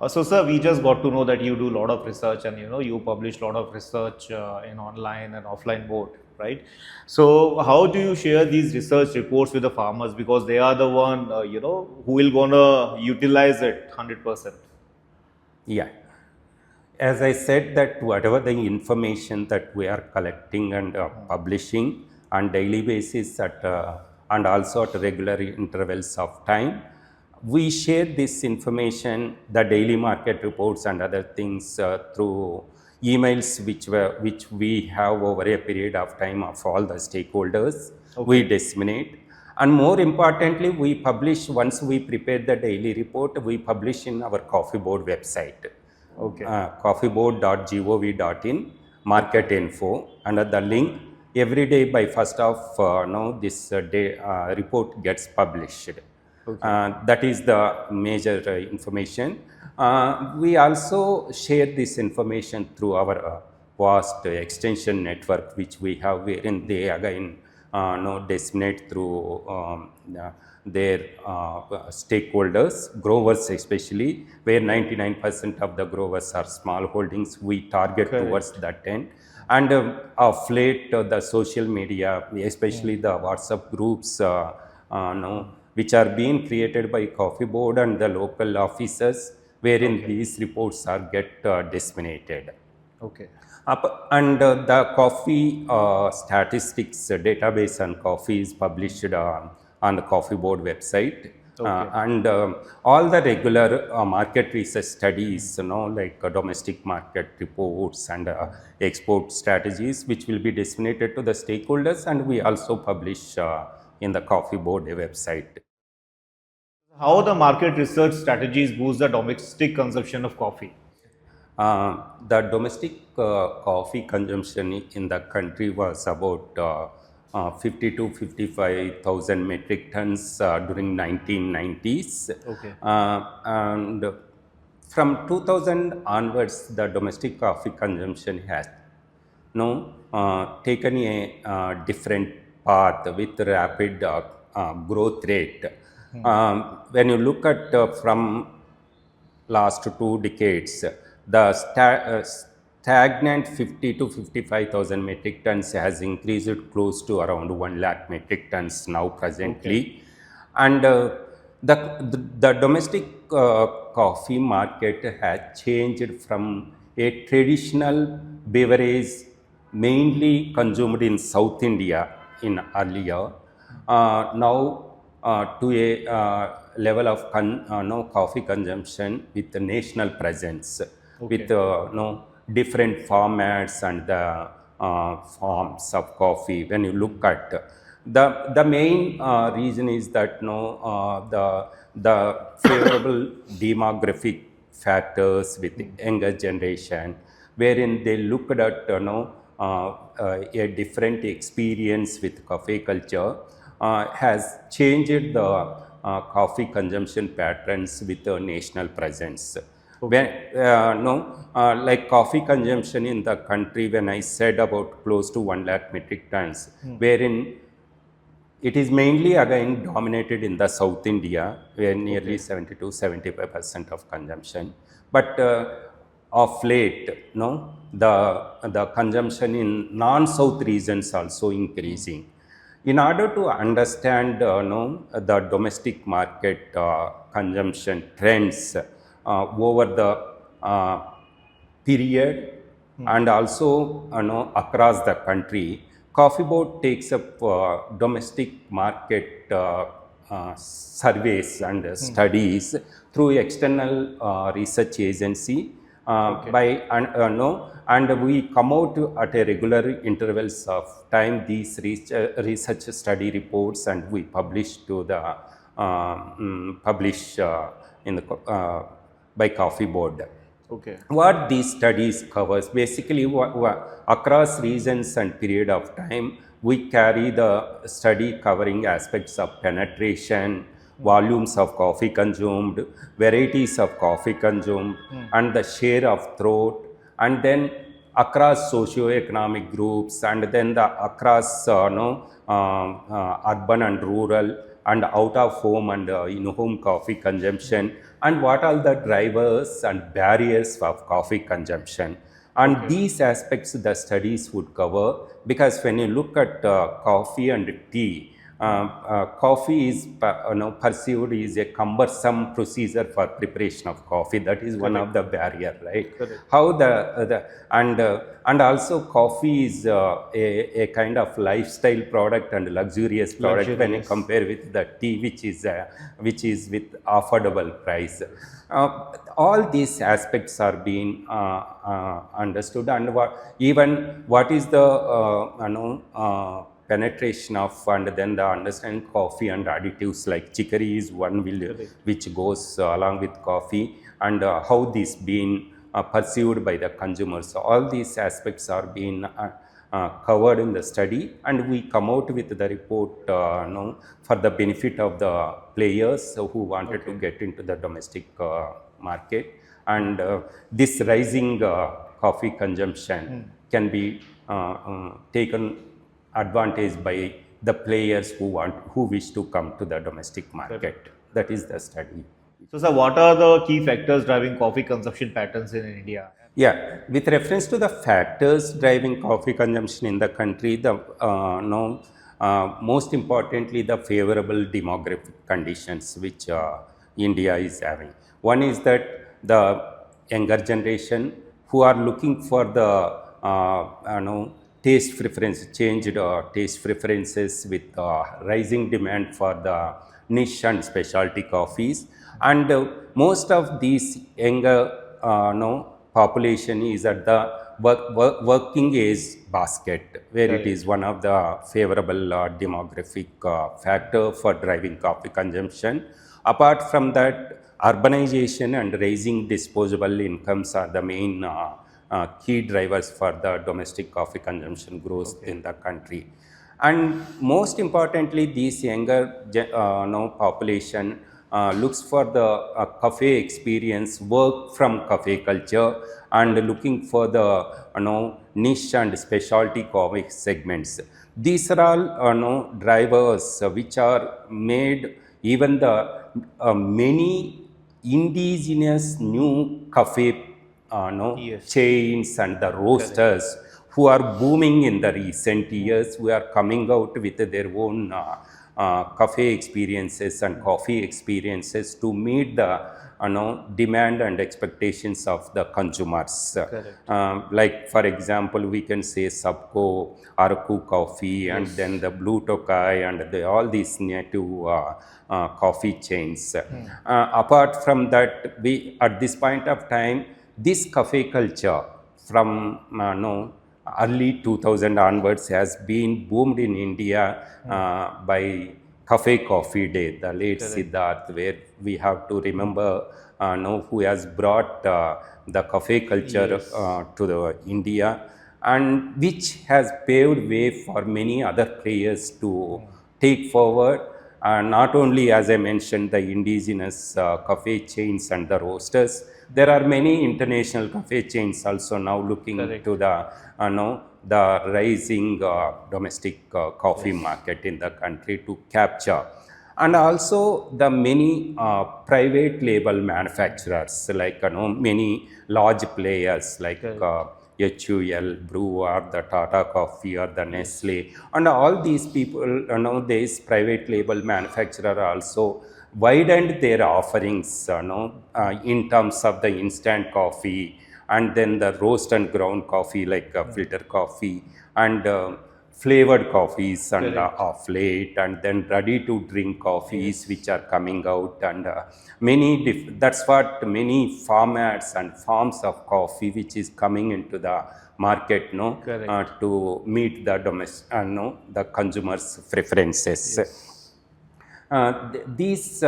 So, sir, we just got to know that you do a lot of research, and you publish a lot of research in online and offline both, right? So, how do you share these research reports with the farmers, because they are the one who will gonna utilize it 100%? Yeah. As I said, that whatever the information that we are collecting and publishing on daily basis and also at regular intervals of time, we share this information, the daily market reports and other things through emails which we have over a period of time of all the stakeholders. Okay. We disseminate. And more importantly, we publish, once we prepare the daily report, we publish in our coffee board website. Okay. Coffeeboard.gov.in, market info, and the link every day by 1st of this day report gets published. Okay. That is the major information. We also share this information through our vast extension network which we have, wherein they again disseminate through their stakeholders, growers especially, where 99% of the growers are small holdings. We target Correct. towards that end. And of late, the social media, especially the WhatsApp groups, which are being created by Coffee Board and the local officers, wherein these reports are get disseminated. Okay. And the coffee statistics database on coffee is published on the Coffee Board website. And all the regular market research studies, like domestic market reports and export strategies, which will be disseminated to the stakeholders, and we also publish in the Coffee Board website. How the market research strategies boost the domestic consumption of coffee? The domestic coffee consumption in the country was about 50 to 55,000 metric tons during 1990s. Okay. And from 2000 onwards, the domestic coffee consumption has taken a different path with rapid growth rate. When you look at from last 2 decades, the stagnant 50 to 55,000 metric tons has increased close to around 1 lakh metric tons now presently. And the domestic coffee market has changed from a traditional beverage mainly consumed in South India in earlier, now to a level of coffee consumption with the national presence, with different formats and the forms of coffee. When you look at the main reason is that the favorable demographic factors with the younger generation, wherein they looked at a different experience with coffee culture, has changed the coffee consumption patterns with the national presence. When like coffee consumption in the country, when I said about close to 1 lakh metric tons, wherein it is mainly again dominated in the South India, where nearly 70 to 75% of consumption. But of late, the consumption in non-South regions also increasing. In order to understand the domestic market consumption trends over the period and also across the country, Coffee Board takes up domestic market surveys and studies through external research agency and we come out at a regular intervals of time these research study reports, and we publish to the in the by Coffee Board. Okay. What these studies covers, basically across regions and period of time, we carry the study covering aspects of penetration, volumes of coffee consumed, varieties of coffee consumed, and the share of throat, and then across socio-economic groups, and then the across urban and rural, and out of home and in-home coffee consumption, and what are the drivers and barriers of coffee consumption. And Okay. these aspects the studies would cover, because when you look at coffee and tea, coffee is perceived is a cumbersome procedure for preparation of coffee. That is one of Correct. the barrier, right? Correct. How and also coffee is a kind of lifestyle product and luxurious product Luxury, when you yes. compare with the tea, which is with affordable price. All these aspects are being understood, and even what is the penetration of, and then the understanding coffee and additives like chicory is one Correct. which goes along with coffee, and how this being perceived by the consumers. So all these aspects are being covered in the study, and we come out with the report for the benefit of the players who wanted to Okay. get into the domestic market. And this rising coffee consumption can be taken advantage by the players who wish to come to the domestic market. Correct. That is the study. So, sir, what are the key factors driving coffee consumption patterns in India? Yeah, with reference to the factors driving coffee consumption in the country, the no, most importantly, the favorable demographic conditions which India is having. One is that the younger generation who are looking for the taste preference, changed taste preferences with rising demand for the niche and specialty coffees, and most of these younger population is at the working age basket, where it Correct. is one of the favorable demographic factor for driving coffee consumption. Apart from that, urbanization and raising disposable incomes are the main key drivers for the domestic coffee consumption growth Okay. in the country. And most importantly, this younger population looks for the cafe experience, work from cafe culture, and looking for the niche and specialty coffee segments. These are all drivers which are made even the many indigenous new cafe Yes. chains and the Correct. roasters who are booming in the recent years, who are coming out with their own cafe experiences and coffee experiences to meet the demand and expectations of the consumers. Correct. Like for example, we can say Subco, Araku Coffee, and then Yes. the Blue Tokai, and all these native coffee chains. Apart from that, we at this point of time, this cafe culture from early 2000 onwards has been boomed in India by Cafe Coffee Day, the late Correct. Siddharth, where we have to remember who has brought the cafe culture Yes. to the India, and which has paved way for many other players to take forward. Not only, as I mentioned, the indigenous cafe chains and the roasters, there are many international cafe chains also now looking to Correct. the the rising domestic coffee Yes. market in the country to capture. And also the many private label manufacturers, like many large players like Correct. HUL, Brew, or the Tata Coffee, or the Yes. Nestle, and all these people, these private label manufacturer also widened their offerings, in terms of the instant coffee, and then the roast and ground coffee like filter coffee, and flavored coffees, and Correct. of late, and then ready to drink coffees which Yes. are coming out, and that's what many formats and forms of coffee which is coming into the market, Correct. to meet the domestic, the consumers preferences. Yes. These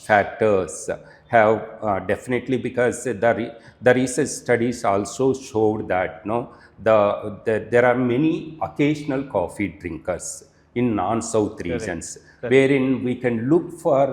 factors have definitely, because the research studies also showed that there are many occasional coffee drinkers in non-south regions, Correct. wherein we can look for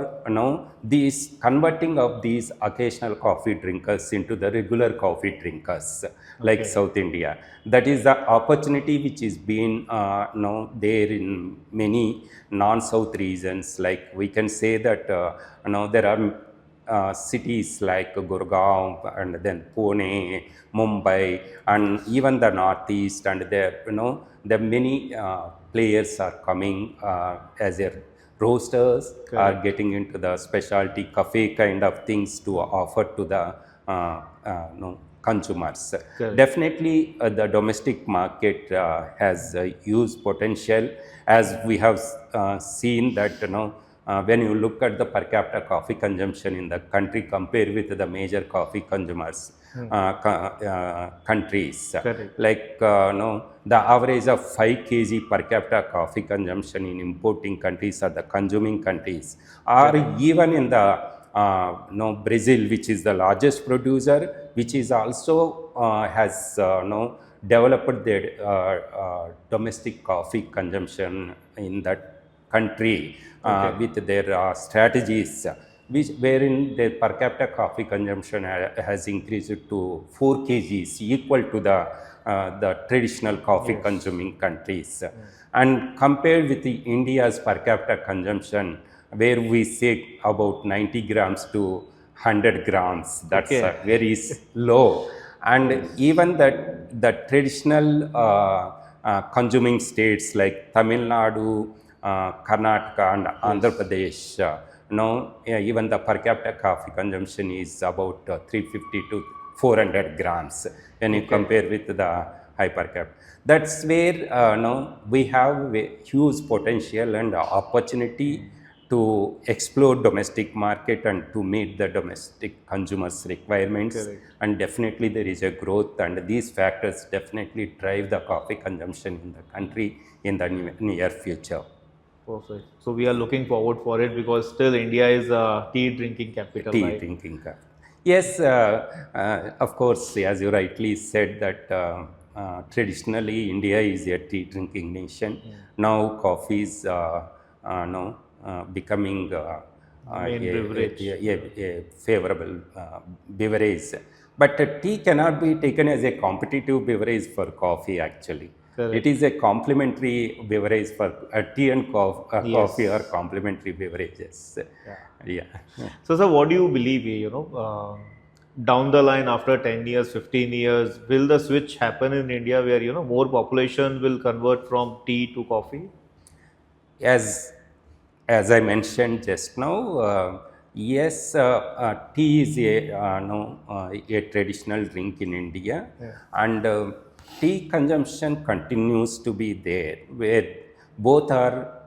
these converting of these occasional coffee drinkers into the regular coffee drinkers like Okay. South India. That is the opportunity which is being there in many non-south regions. Like we can say that there are cities like Gurgaon and then Pune, Mumbai, and even the Northeast, and there the many players are coming as a roasters, are Correct. getting into the specialty cafe kind of things to offer to the consumers. Correct. Definitely, the domestic market has huge potential, as we have seen that when you look at the per capita coffee consumption in the country compared with the major coffee consumers countries, Correct. like the average of 5 kg per capita coffee consumption in importing countries or the consuming countries, or even in the Brazil, which is the largest producer, which is also has developed their domestic coffee consumption in that country with their strategies, wherein their per capita coffee consumption has increased to 4 kgs, equal to the traditional coffee consuming countries. And compared with the India's per capita consumption, where we say about 90 grams to 100 grams, that's Okay. very low. And even that the traditional consuming states like Tamil Nadu, Karnataka, and Andhra Pradesh, even the per capita coffee consumption is about 350 to 400 grams when you compare with the high per capita. That's where we have a huge potential and opportunity to explore domestic market and to meet the domestic consumers' requirements. Correct. And definitely there is a growth, and these factors definitely drive the coffee consumption in the country in the near future. Perfect. So we are looking forward for it because still India is a tea drinking capital, Tea right? drinking cup. Yes, of course, as you rightly said that traditionally India is a tea drinking nation. Now coffee is becoming Main beverage. a favorable beverage. But tea cannot be taken as a competitive beverage for coffee actually. Correct. It is a complementary beverage for tea and coffee are complementary beverages. Yeah. So, sir, what do you believe, down the line after 10 years, 15 years, will the switch happen in India where, more population will convert from tea to coffee? As I mentioned just now, yes, tea is a traditional drink in India, and tea consumption continues to be there, where both are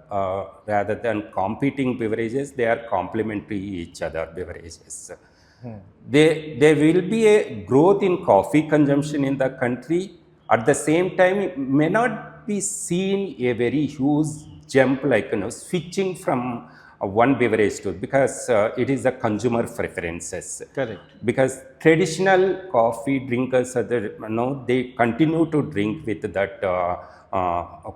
rather than competing beverages, they are complementary each other beverages. There will be a growth in coffee consumption in the country. At the same time, it may not be seen a very huge jump like switching from one beverage to, because it is the consumer preferences. Correct. Because traditional coffee drinkers are they continue to drink with that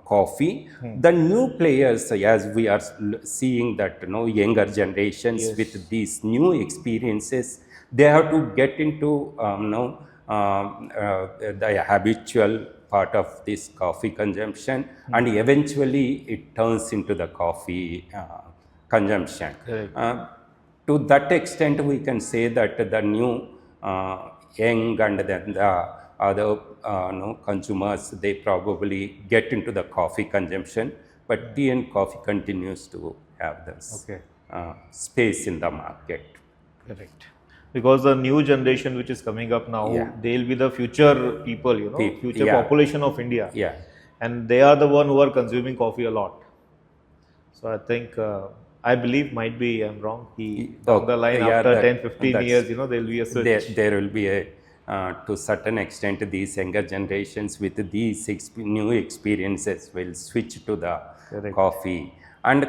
coffee. The new players, as we are seeing that younger generations with these new experiences, they have to get into the habitual part of this coffee consumption, and eventually it turns into the coffee consumption. To that extent, we can say that the new young and then the other consumers, they probably get into the coffee consumption, but tea and coffee continues to have this space in the market. Correct. Because the new generation which is coming up now, they'll be the future people, future population of India. Yeah. And they are the one who are consuming coffee a lot. So I think, I believe, might be I'm wrong. Down the line after 10, 15 years, there'll be a switch. There will be a, to certain extent, these younger generations with these new experiences will switch to the coffee. And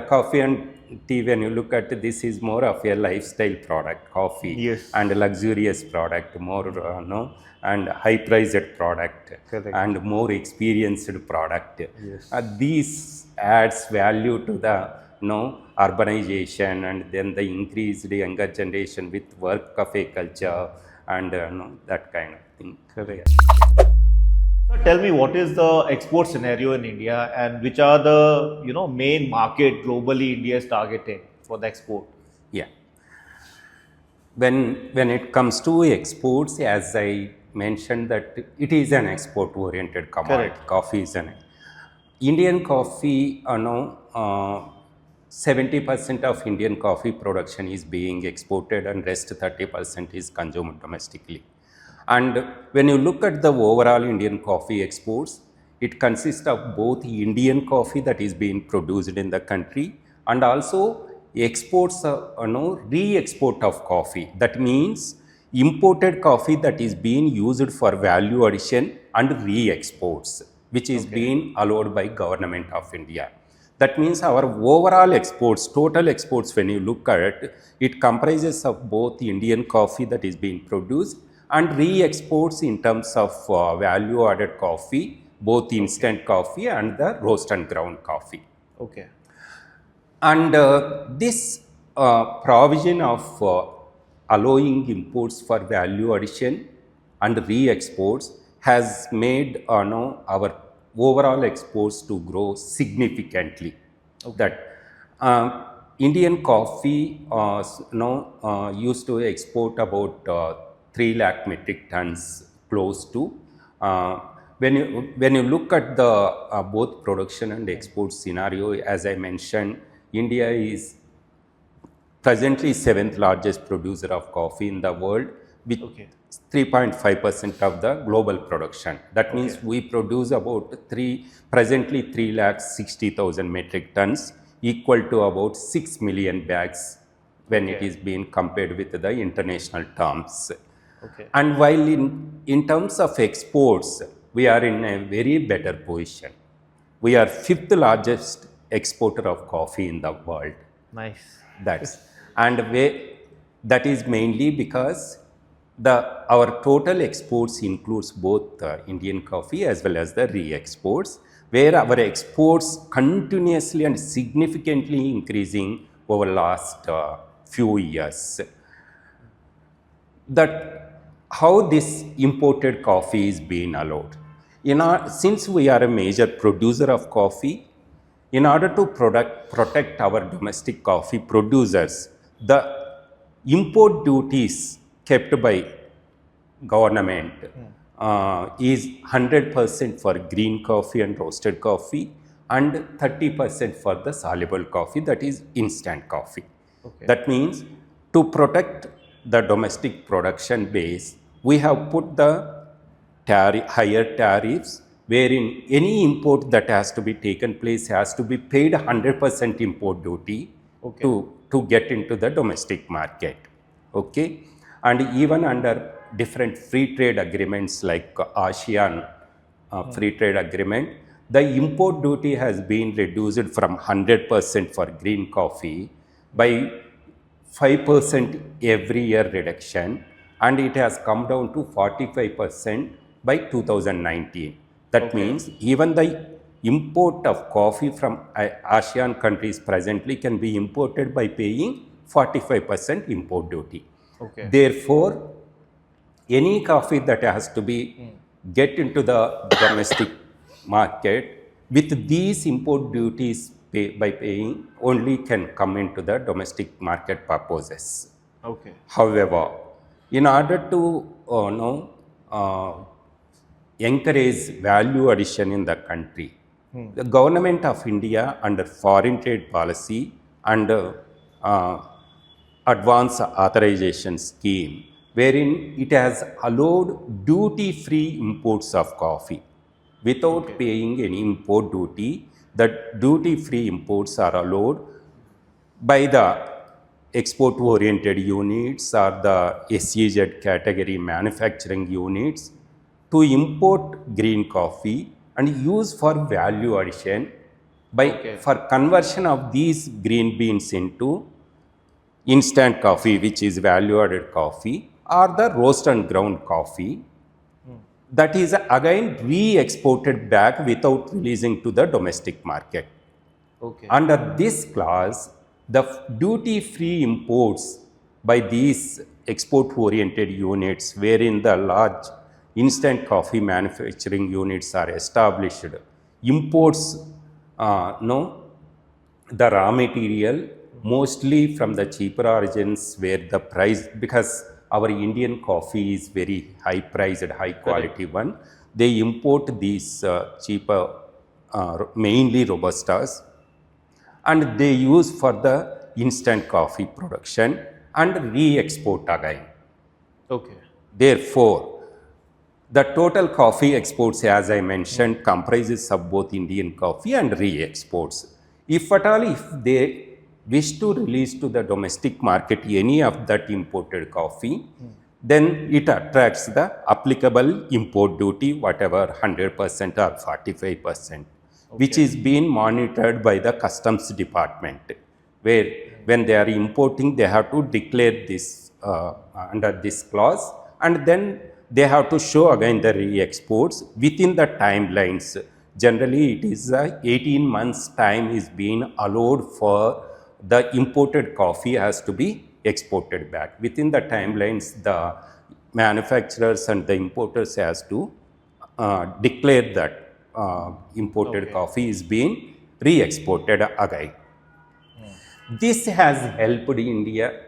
coffee and tea, when you look at this, is more of a lifestyle product, coffee, Yes. and a luxurious product, more no, and high priced product, Correct. and more experienced product. Yes. These adds value to the urbanization, and then the increased younger generation with work cafe culture, and that kind of thing. Yeah. Correct. So tell me, what is the export scenario in India, and which are the main market globally India is targeting for the export? Yeah. When it comes to exports, as I mentioned, that it is an export oriented commodity. Correct. Coffee is an Indian coffee, 70% of Indian coffee production is being exported, and rest 30% is consumed domestically. And when you look at the overall Indian coffee exports, it consists of both Indian coffee that is being produced in the country, and also exports, re-export of coffee. That means imported coffee that is being used for value addition and re-exports, which is Okay. being allowed by government of India. That means our overall exports, total exports, when you look at it, it comprises of both Indian coffee that is being produced and re-exports in terms of value added coffee, both Okay. instant coffee and the roast and ground coffee. Okay. And this provision of allowing imports for value addition and re-exports has made our overall exports to grow significantly. Okay. That Indian coffee used to export about 3 lakh metric tons, close to. Uh, when you look at the both production and export scenario, as I mentioned, India is presently seventh largest producer of coffee in the world, with Okay. 3.5% of the global production. That Okay. means we produce about presently 3 lakh 60,000 metric tons, equal to about 6 million bags when it Okay. is being compared with the international terms. Okay. And while in terms of exports, we are in a very better position. We are fifth largest exporter of coffee in the world. Nice. That's and that is mainly because our total exports includes both Indian coffee as well as the re-exports, where our exports continuously and significantly increasing over last few years. That how this imported coffee is being allowed. Since we are a major producer of coffee, in order to protect our domestic coffee producers, the import duties kept by government is 100% for green coffee and roasted coffee, and 30% for the soluble coffee, that is instant coffee. Okay. That means to protect the domestic production base, we have put the higher tariffs, wherein any import that has to be taken place has to be paid 100% import duty Okay. to get into the domestic market. Okay, and even under different free trade agreements like ASEAN free trade agreement, the import duty has been reduced from 100% for green coffee by 5% every year reduction, and it has come down to 45% by 2019. That Okay. means even the import of coffee from ASEAN countries presently can be imported by paying 45% import duty. Okay. Therefore, any coffee that has to be get into the domestic market with these import duties by paying only can come into the domestic market purposes. Okay. However, in order to uh, encourage value addition in the country, the government of India under foreign trade policy and uh, advance authorization scheme, wherein it has allowed duty free imports of coffee without Okay. paying any import duty. That duty free imports are allowed by the export oriented units or the SEZ category manufacturing units to import green coffee and use for value addition by Okay. for conversion of these green beans into instant coffee, which is value added coffee, or the roast and ground coffee, that is again re-exported back without releasing to the domestic market. Okay. Under this clause, the duty-free imports by these export-oriented units, wherein the large instant coffee manufacturing units are established, imports no, the raw material mostly from the cheaper origins where the price, because our Indian coffee is very high priced, high quality one, they import these cheaper, mainly Robustas, and they use for the instant coffee production and re-export again. Okay. Therefore, the total coffee exports, as I mentioned, comprises of both Indian coffee and re-exports. If at all, if they wish to release to the domestic market any of that imported coffee, then it attracts the applicable import duty, whatever 100% or 45%, which Okay. is being monitored by the customs department, where when they are importing, they have to declare this under this clause, and then they have to show again the re-exports within the timelines. Generally, it is 18 months time is being allowed for the imported coffee has to be exported back. Within the timelines, the manufacturers and the importers has to declare that imported Okay. coffee is being re-exported again. This has helped India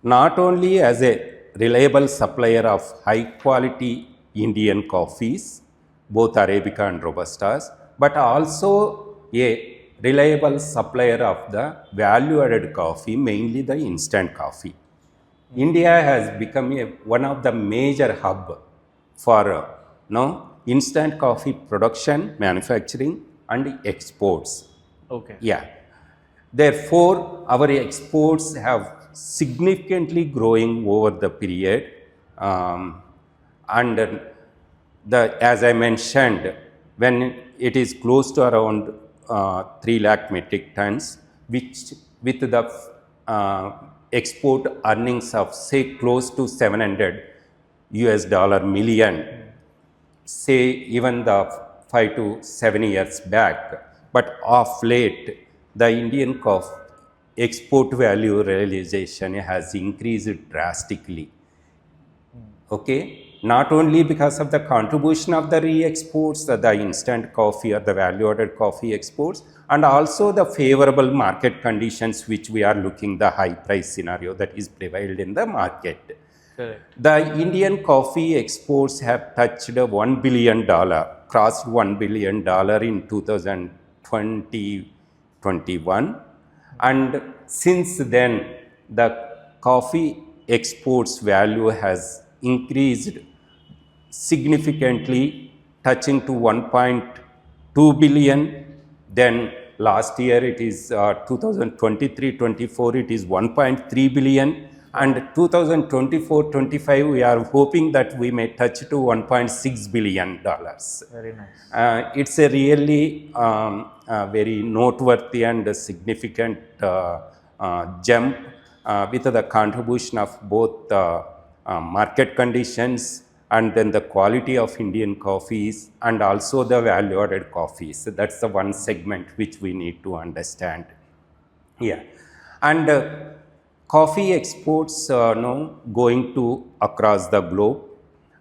not only as a reliable supplier of high quality Indian coffees, both Arabica and Robustas, but also a reliable supplier of the value added coffee, mainly the instant coffee. India has become one of the major hub for instant coffee production, manufacturing, and exports. Okay. Yeah. Therefore, our exports have significantly growing over the period, and as I mentioned, when it is close to around 3 lakh metric tons, which with the export earnings of say close to 700 US dollar million, say even the 5 to 7 years back, but of late, the Indian coffee export value realization has increased drastically. Okay, not only because of the contribution of the re-exports, the instant coffee or the value-added coffee exports, and also the favorable market conditions which we are looking, the high price scenario that is prevailed in the market. Correct. The Indian coffee exports have touched $1 billion, crossed $1 billion in 2020-21, and since then the coffee exports value has increased significantly, touching to 1.2 billion. Then last year it is 2023-24 it is 1.3 billion, and 2024-25 we are hoping that we may touch to 1.6 billion dollars. Very nice. It's a really very noteworthy and a significant jump with the contribution of both market conditions and then the quality of Indian coffees and also the value added coffees. That's the one segment which we need to understand. Yeah. And coffee exports going to across the globe.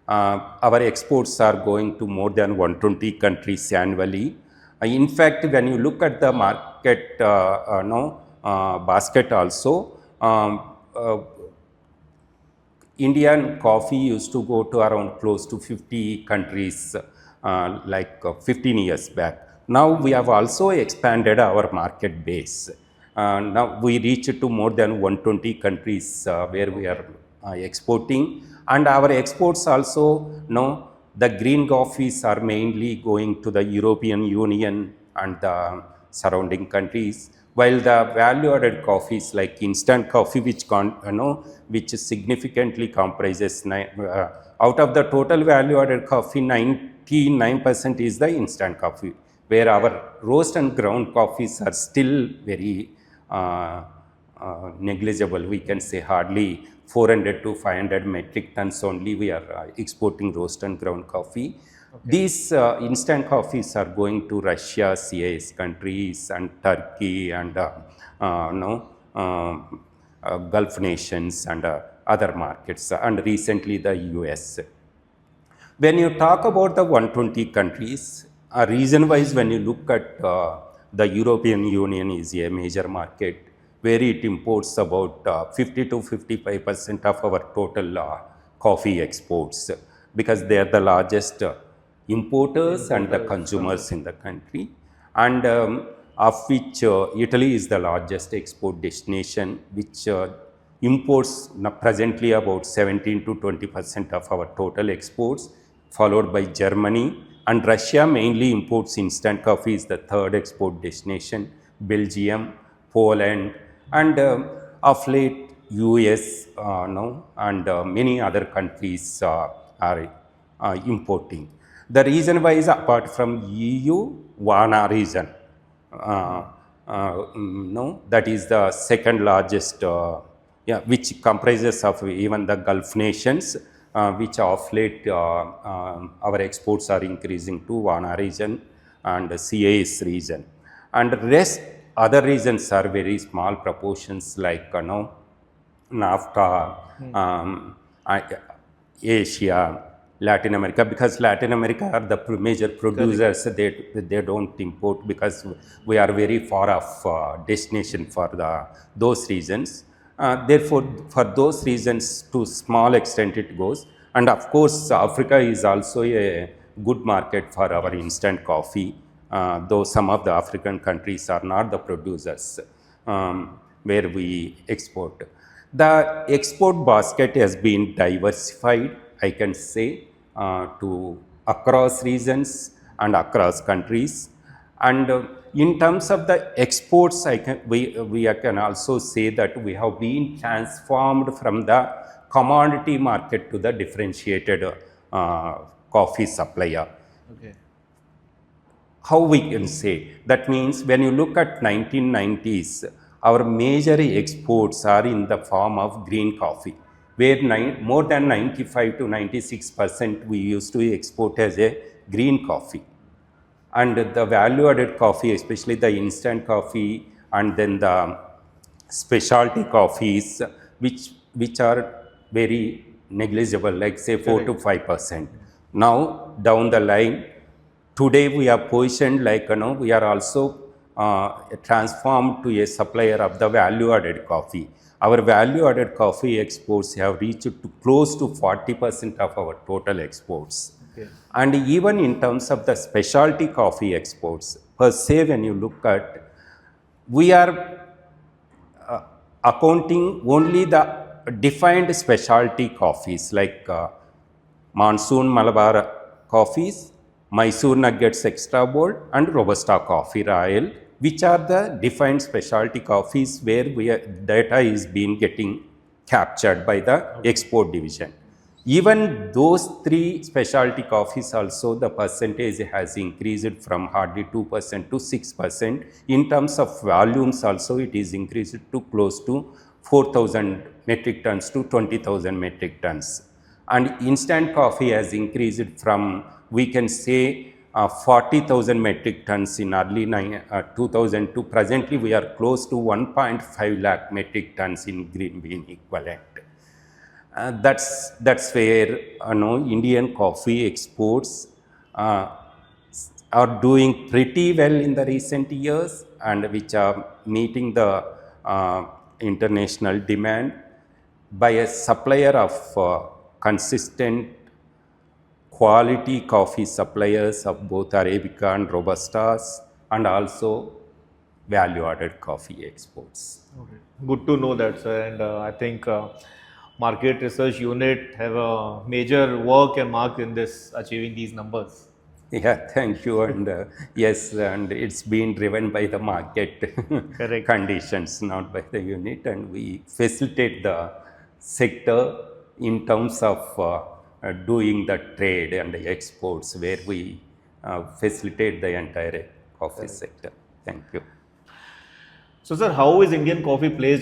Our exports are going to more than 120 countries annually. In fact, when you look at the market basket also, Indian coffee used to go to around close to 50 countries 15 years back. Now we have also expanded our market base. Now we reach to more than 120 countries where we are exporting, and our exports also the green coffees are mainly going to the European Union and the surrounding countries, while the value-added coffees like instant coffee, which significantly comprises out of the total value-added coffee, 99% is the instant coffee, where our roast and ground coffees are still very negligible. We can say hardly 400 to 500 metric tons only we are exporting roast and ground coffee. Okay. These instant coffees are going to Russia, CIS countries, and Turkey, and no, Gulf nations, and other markets, and recently the US. When you talk about the 120 countries, region-wise, when you look at the European Union is a major market where it imports about 50 to 55% of our total coffee exports, because they are the largest importers and the consumers in the country, and of which Italy is the largest export destination, which imports presently about 17 to 20% of our total exports, followed by Germany, and Russia mainly imports instant coffee is the third export destination, Belgium, Poland, and of late US, no, and many other countries are importing. The reason why is apart from EU, WANA region, no, that is the second largest, yeah, which comprises of even the Gulf nations, which of late our exports are increasing to WANA region and CIS region. And rest other regions are very small proportions like NAFTA, Asia, Latin America, because Latin America are the major producers. They don't import because we are very far off destination for those regions. Therefore, for those regions, to small extent it goes. And of course, Africa is also a good market for our instant coffee, though some of the African countries are not the producers where we export. The export basket has been diversified, I can say, to across regions and across countries. And in terms of the exports, we can also say that we have been transformed from the commodity market to the differentiated coffee supplier. Okay. How we can say? That means when you look at 1990s, our major exports are in the form of green coffee, where more than 95 to 96% we used to export as a green coffee. And the value added coffee, especially the instant coffee and then the specialty coffees, which are very negligible, like say 4 to 5%. Now down the line, today we are positioned like we are also transformed to a supplier of the value added coffee. Our value added coffee exports have reached to close to 40% of our total exports. Okay. And even in terms of the specialty coffee exports, per se, when you look at, we are accounting only the defined specialty coffees like Monsoon Malabar coffees, Mysore Nuggets Extra Bold, and Robusta Coffee Royal, which are the defined specialty coffees where data is being getting captured by the export division. Even those three specialty coffees also, the percentage has increased from hardly 2% to 6%. In terms of volumes also, it is increased to close to 4,000 metric tons to 20,000 metric tons. And instant coffee has increased from, we can say, 40,000 metric tons in early 2002. Presently, we are close to 1.5 lakh metric tons in green bean equivalent. That's where Indian coffee exports are doing pretty well in the recent years, and which are meeting the international demand by a supplier of consistent quality coffee suppliers of both Arabica and Robustas, and also value added coffee exports. Okay. Good to know that, sir. And I think market research unit have a major work and mark in this achieving these numbers. Yeah, thank you. And yes, and it's been driven by the market Correct. conditions, not by the unit. And we facilitate the sector in terms of doing the trade and the exports, where we facilitate the entire of this sector. Thank you. So, sir, how is Indian coffee placed